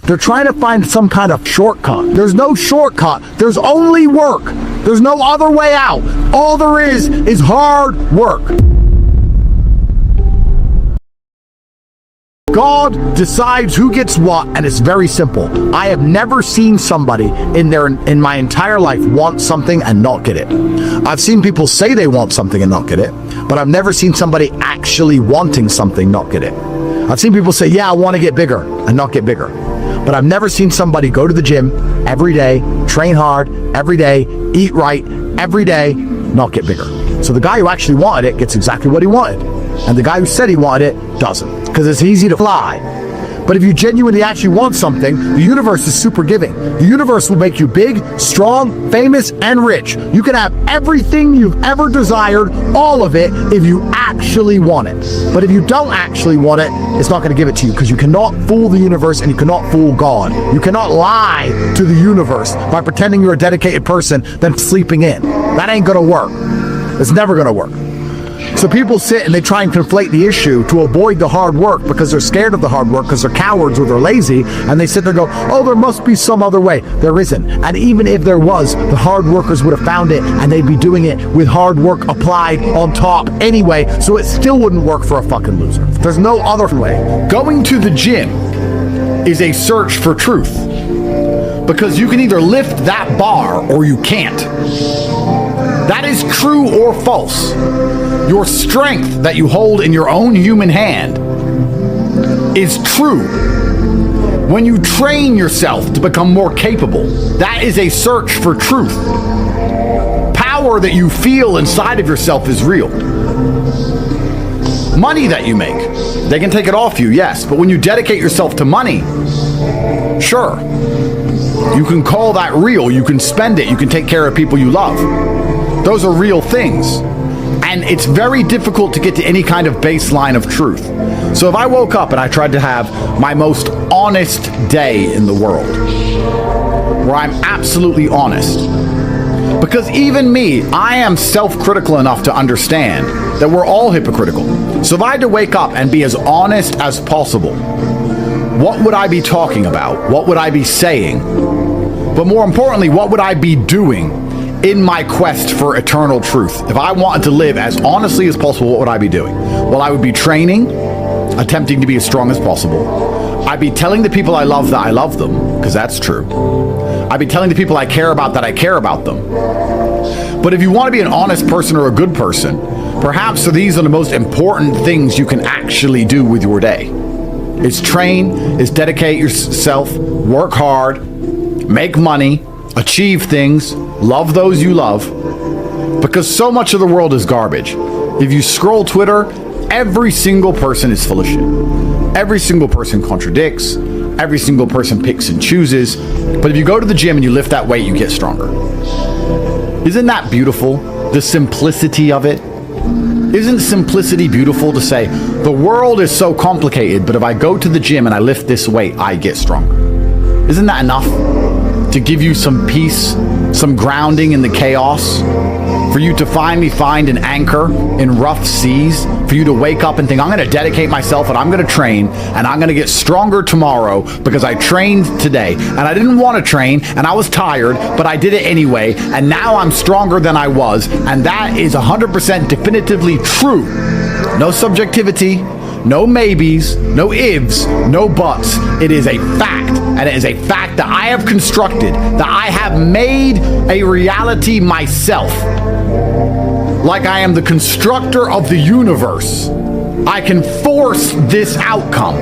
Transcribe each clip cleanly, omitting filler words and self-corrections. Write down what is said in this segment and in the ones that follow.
They're trying to find some kind of shortcut. There's no shortcut. There's only work. There's no other way out. All there is hard work. God decides who gets what, and it's very simple. I have never seen somebody in my entire life want something and not get it. I've seen people say they want something and not get it, but I've never seen somebody actually wanting something not get it. I've seen people say, yeah, I want to get bigger, and not get bigger. But I've never seen somebody go to the gym every day, train hard every day, eat right every day, not get bigger. So the guy who actually wanted it gets exactly what he wanted. And the guy who said he wanted it doesn't, because it's easy to fly. But if you genuinely actually want something, the universe is super giving. The universe will make you big, strong, famous, and rich. You can have everything you've ever desired, all of it, if you actually want it. But if you don't actually want it, it's not going to give it to you, because you cannot fool the universe and you cannot fool God. You cannot lie to the universe by pretending you're a dedicated person, then sleeping in. That ain't going to work. It's never going to work. So people sit and they try and conflate the issue to avoid the hard work because they're scared of the hard work, because they're cowards or they're lazy, and they sit there and go, oh, there must be some other way. There isn't. And even if there was, the hard workers would have found it, and they'd be doing it with hard work applied on top anyway, so it still wouldn't work for a fucking loser. There's no other way. Going to the gym is a search for truth, because you can either lift that bar or you can't. That is true or false. Your strength that you hold in your own human hand is true. When you train yourself to become more capable, that is a search for truth. Power that you feel inside of yourself is real. Money that you make, they can take it off you, yes, but when you dedicate yourself to money, sure, you can call that real, you can spend it, you can take care of people you love. Those are real things. And it's very difficult to get to any kind of baseline of truth. So if I woke up and I tried to have my most honest day in the world, where I'm absolutely honest, because even me, I am self-critical enough to understand that we're all hypocritical. So if I had to wake up and be as honest as possible, what would I be talking about? What would I be saying? But more importantly, what would I be doing in my quest for eternal truth? If I wanted to live as honestly as possible, what would I be doing? Well, I would be training, attempting to be as strong as possible. I'd be telling the people I love that I love them, because that's true. I'd be telling the people I care about that I care about them. But if you want to be an honest person or a good person, perhaps these are the most important things you can actually do with your day. Is train, is dedicate yourself, work hard, make money, achieve things, love those you love, because so much of the world is garbage. If you scroll Twitter, every single person is full of shit. Every single person contradicts. Every single person picks and chooses. But if you go to the gym and you lift that weight, you get stronger. Isn't that beautiful? The simplicity of it. Isn't simplicity beautiful to say, the world is so complicated, but if I go to the gym and I lift this weight, I get stronger? Isn't that enough to give you some peace, some grounding in the chaos, for you to finally find an anchor in rough seas, for you to wake up and think, I'm going to dedicate myself and I'm going to train and I'm going to get stronger tomorrow because I trained today and I didn't want to train and I was tired, but I did it anyway, and now I'm stronger than I was, and that is 100% definitively true. No subjectivity, no maybes, no ifs, no buts. It is a fact, and it is a fact that I have constructed, that I have made a reality myself. Like I am the constructor of the universe. I can force this outcome.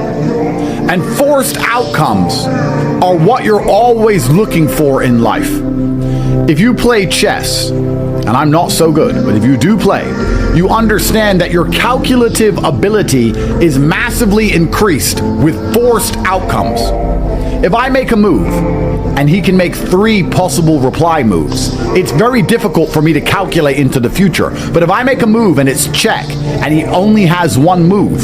And forced outcomes are what you're always looking for in life. If you play chess, and I'm not so good, but if you do play, you understand that your calculative ability is massively increased with forced outcomes. If I make a move, and he can make 3 possible reply moves, it's very difficult for me to calculate into the future. But if I make a move and it's check, and he only has 1 move,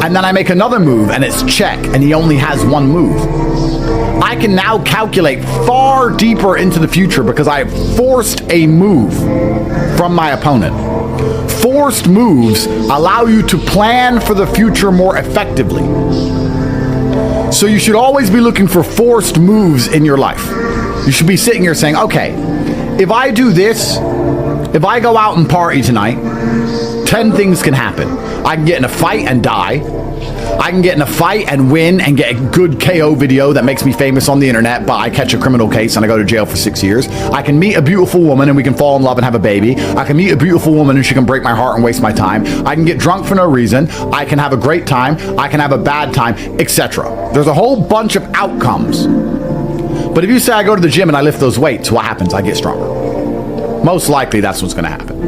and then I make another move and it's check, and he only has 1 move, I can now calculate far deeper into the future because I have forced a move from my opponent. Forced moves allow you to plan for the future more effectively. So you should always be looking for forced moves in your life. You should be sitting here saying, okay, if I do this, if I go out and party tonight, 10 things can happen. I can get in a fight and die. I can get in a fight and win and get a good KO video that makes me famous on the internet, but I catch a criminal case and I go to jail for 6 years. I can meet a beautiful woman and we can fall in love and have a baby. I can meet a beautiful woman and she can break my heart and waste my time. I can get drunk for no reason. I can have a great time. I can have a bad time, etc. There's a whole bunch of outcomes. But if you say I go to the gym and I lift those weights, what happens? I get stronger. Most likely that's what's going to happen.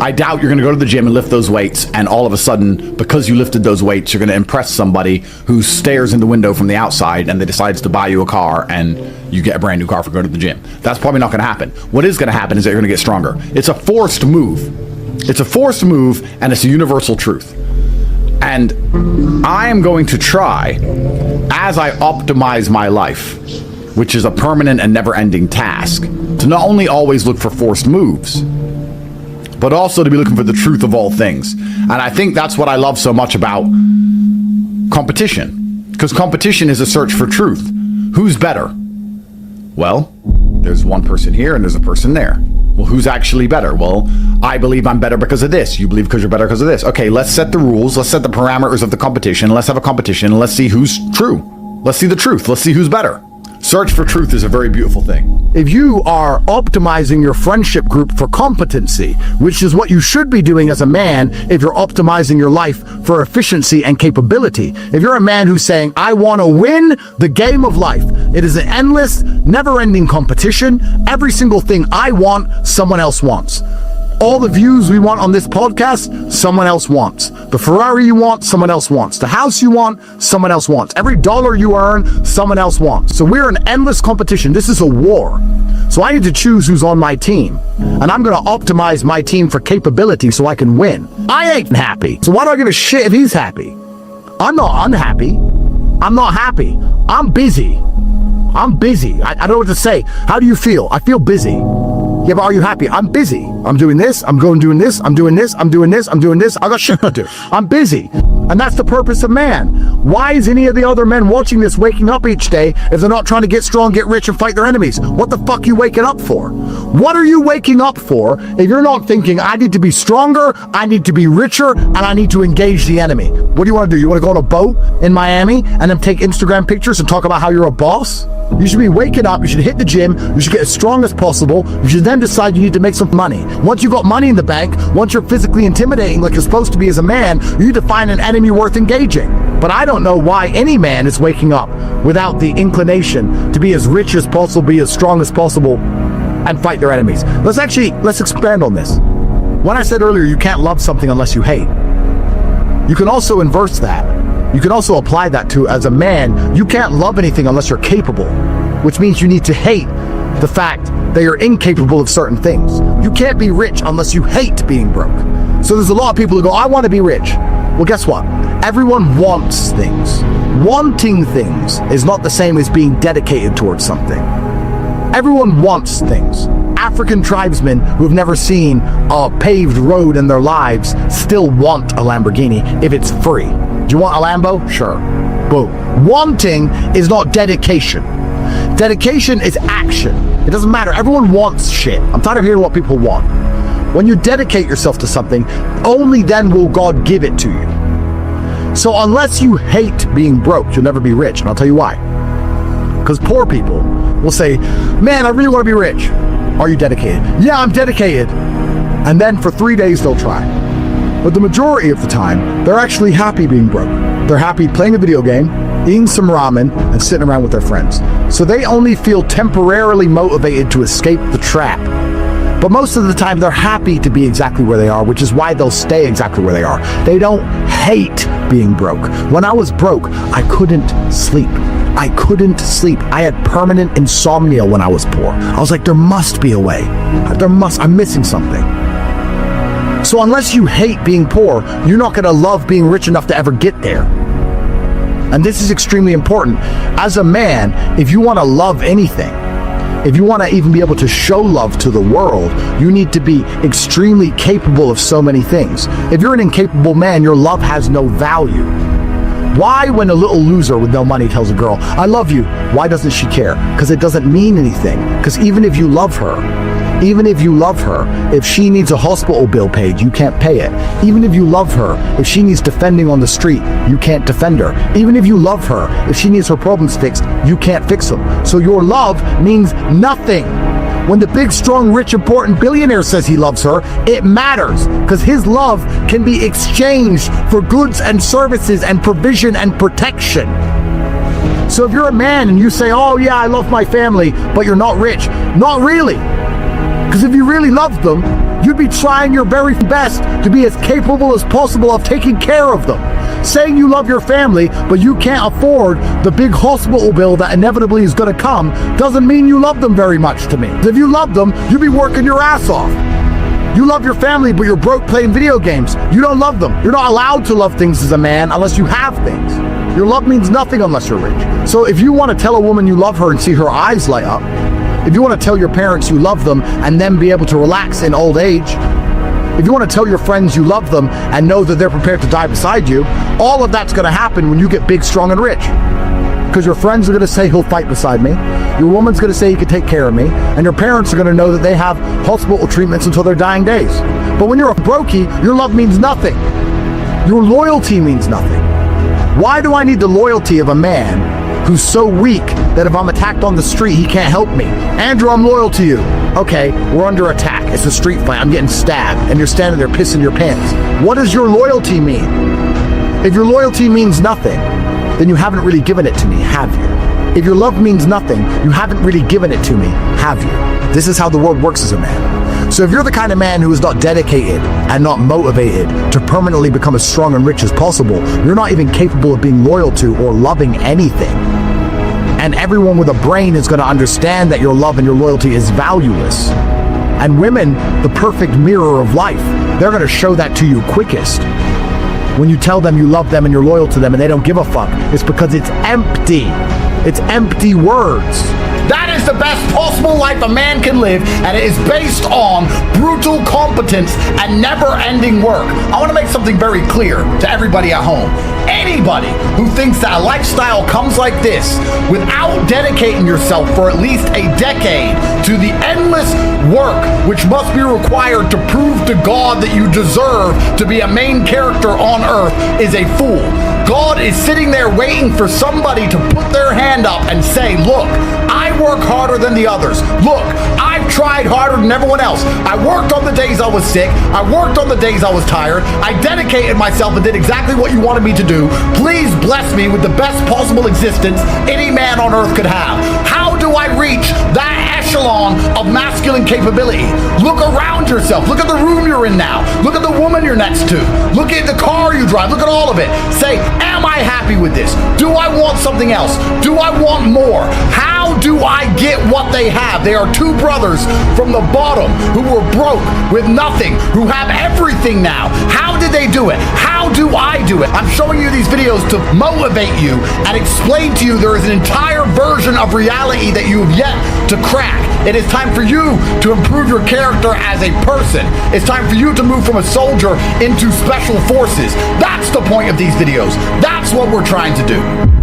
I doubt you're going to go to the gym and lift those weights, and all of a sudden, because you lifted those weights, you're going to impress somebody who stares in the window from the outside and they decides to buy you a car and you get a brand new car for going to the gym. That's probably not going to happen. What is going to happen is that you're going to get stronger. It's a forced move. It's a forced move, and it's a universal truth. And I am going to try, as I optimize my life, which is a permanent and never-ending task, to not only always look for forced moves, but also to be looking for the truth of all things. And I think that's what I love so much about competition. Because competition is a search for truth. Who's better? Well, there's one person here and there's a person there. Well, who's actually better? Well, I believe I'm better because of this. You believe because you're better because of this. Okay, let's set the rules. Let's set the parameters of the competition. Let's have a competition and let's see who's true. Let's see the truth. Let's see who's better. Search for truth is a very beautiful thing. If you are optimizing your friendship group for competency, which is what you should be doing as a man if you're optimizing your life for efficiency and capability. If you're a man who's saying, I want to win the game of life, it is an endless, never-ending competition. Every single thing I want, someone else wants. All the views we want on this podcast, someone else wants. The Ferrari you want, someone else wants. The house you want, someone else wants. Every dollar you earn, someone else wants. So we're in endless competition. This is a war. So I need to choose who's on my team. And I'm going to optimize my team for capability so I can win. I ain't happy. So why do I give a shit if he's happy? I'm not unhappy. I'm not happy. I'm busy. I'm busy. I don't know what to say. How do you feel? I feel busy. Yeah, but are you happy? I'm busy. I'm doing this. I'm going doing this. I'm doing this. I'm doing this. I'm doing this. I got shit to do. I'm busy. And that's the purpose of man. Why is any of the other men watching this waking up each day if they're not trying to get strong, get rich, and fight their enemies? What the fuck are you waking up for? What are you waking up for if you're not thinking, I need to be stronger, I need to be richer, and I need to engage the enemy? What do you want to do? You want to go on a boat in Miami and then take Instagram pictures and talk about how you're a boss? You should be waking up, you should hit the gym, you should get as strong as possible, you should then decide you need to make some money. Once you've got money in the bank, once you're physically intimidating like you're supposed to be as a man, you need to find an enemy worth engaging. But I don't know why any man is waking up without the inclination to be as rich as possible, be as strong as possible, and fight their enemies. Let's expand on this. When I said earlier, you can't love something unless you hate, you can also inverse that. You can also apply that to, as a man, you can't love anything unless you're capable, which means you need to hate the fact that you're incapable of certain things. You can't be rich unless you hate being broke. So there's a lot of people who go, I want to be rich. Well, guess what? Everyone wants things. Wanting things is not the same as being dedicated towards something. Everyone wants things. African tribesmen who have never seen a paved road in their lives still want a Lamborghini if it's free. Do you want a Lambo? Sure. Boom. Wanting is not dedication. Dedication is action. It doesn't matter. Everyone wants shit. I'm tired of hearing what people want. When you dedicate yourself to something, only then will God give it to you. So unless you hate being broke, you'll never be rich. And I'll tell you why. Because poor people will say, man, I really want to be rich. Are you dedicated? Yeah, I'm dedicated. And then for 3 days they'll try. But the majority of the time, they're actually happy being broke. They're happy playing a video game, eating some ramen, and sitting around with their friends. So they only feel temporarily motivated to escape the trap. But most of the time, they're happy to be exactly where they are, which is why they'll stay exactly where they are. They don't hate being broke. When I was broke, I couldn't sleep. I couldn't sleep. I had permanent insomnia when I was poor. I was like, there must be a way. I'm missing something. So unless you hate being poor, you're not going to love being rich enough to ever get there. And this is extremely important. As a man, if you want to love anything, if you want to even be able to show love to the world, you need to be extremely capable of so many things. If you're an incapable man, your love has no value. Why, when a little loser with no money tells a girl, I love you, why doesn't she care? Because it doesn't mean anything. Because even if you love her, if she needs a hospital bill paid, you can't pay it. Even if you love her, if she needs defending on the street, you can't defend her. Even if you love her, if she needs her problems fixed, you can't fix them. So your love means nothing. When the big, strong, rich, important billionaire says he loves her, it matters, because his love can be exchanged for goods and services and provision and protection. So if you're a man and you say, oh yeah, I love my family, but you're not rich, not really. Because if you really loved them, you'd be trying your very best to be as capable as possible of taking care of them. Saying you love your family, but you can't afford the big hospital bill that inevitably is going to come, doesn't mean you love them very much to me. If you love them, you'd be working your ass off. You love your family, but you're broke playing video games. You don't love them. You're not allowed to love things as a man unless you have things. Your love means nothing unless you're rich. So if you want to tell a woman you love her and see her eyes light up, if you want to tell your parents you love them and then be able to relax in old age, if you want to tell your friends you love them and know that they're prepared to die beside you, all of that's going to happen when you get big, strong, and rich. Because your friends are going to say he'll fight beside me, your woman's going to say he can take care of me, and your parents are going to know that they have hospital treatments until their dying days. But when you're a brokey, your love means nothing. Your loyalty means nothing. Why do I need the loyalty of a man who's so weak that if I'm attacked on the street, he can't help me? Andrew, I'm loyal to you. Okay, we're under attack. It's a street fight. I'm getting stabbed, and you're standing there pissing your pants. What does your loyalty mean? If your loyalty means nothing, then you haven't really given it to me, have you? If your love means nothing, you haven't really given it to me, have you? This is how the world works as a man. So if you're the kind of man who is not dedicated and not motivated to permanently become as strong and rich as possible, you're not even capable of being loyal to or loving anything. And everyone with a brain is going to understand that your love and your loyalty is valueless. And women, the perfect mirror of life, they're going to show that to you quickest. When you tell them you love them and you're loyal to them and they don't give a fuck, it's because it's empty. It's empty words. That is the best possible life a man can live, and it is based on brutal competence and never-ending work. I want to make something very clear to everybody at home. Anybody who thinks that a lifestyle comes like this without dedicating yourself for at least a decade to the endless work which must be required to prove to God that you deserve to be a main character on earth is a fool. God is sitting there waiting for somebody to put their hand up and say, look, I work harder than the others. Look, I've tried harder than everyone else. I worked on the days I was sick. I worked on the days I was tired. I dedicated myself and did exactly what you wanted me to do. Please bless me with the best possible existence any man on earth could have. How do I reach that echelon of masculine capability? Look around yourself. Look at the room you're in now. Look at the woman you're next to. Look at the car you drive. Look at all of it. Say, am I happy with this? Do I want something else? Do I want more? How do I get what they have? They are two brothers from the bottom who were broke with nothing, who have everything now. How did they do it? How do I do it? I'm showing you these videos to motivate you and explain to you there is an entire version of reality that you have yet to crack. It is time for you to improve your character as a person. It's time for you to move from a soldier into special forces. That's the point of these videos. That's what we're trying to do.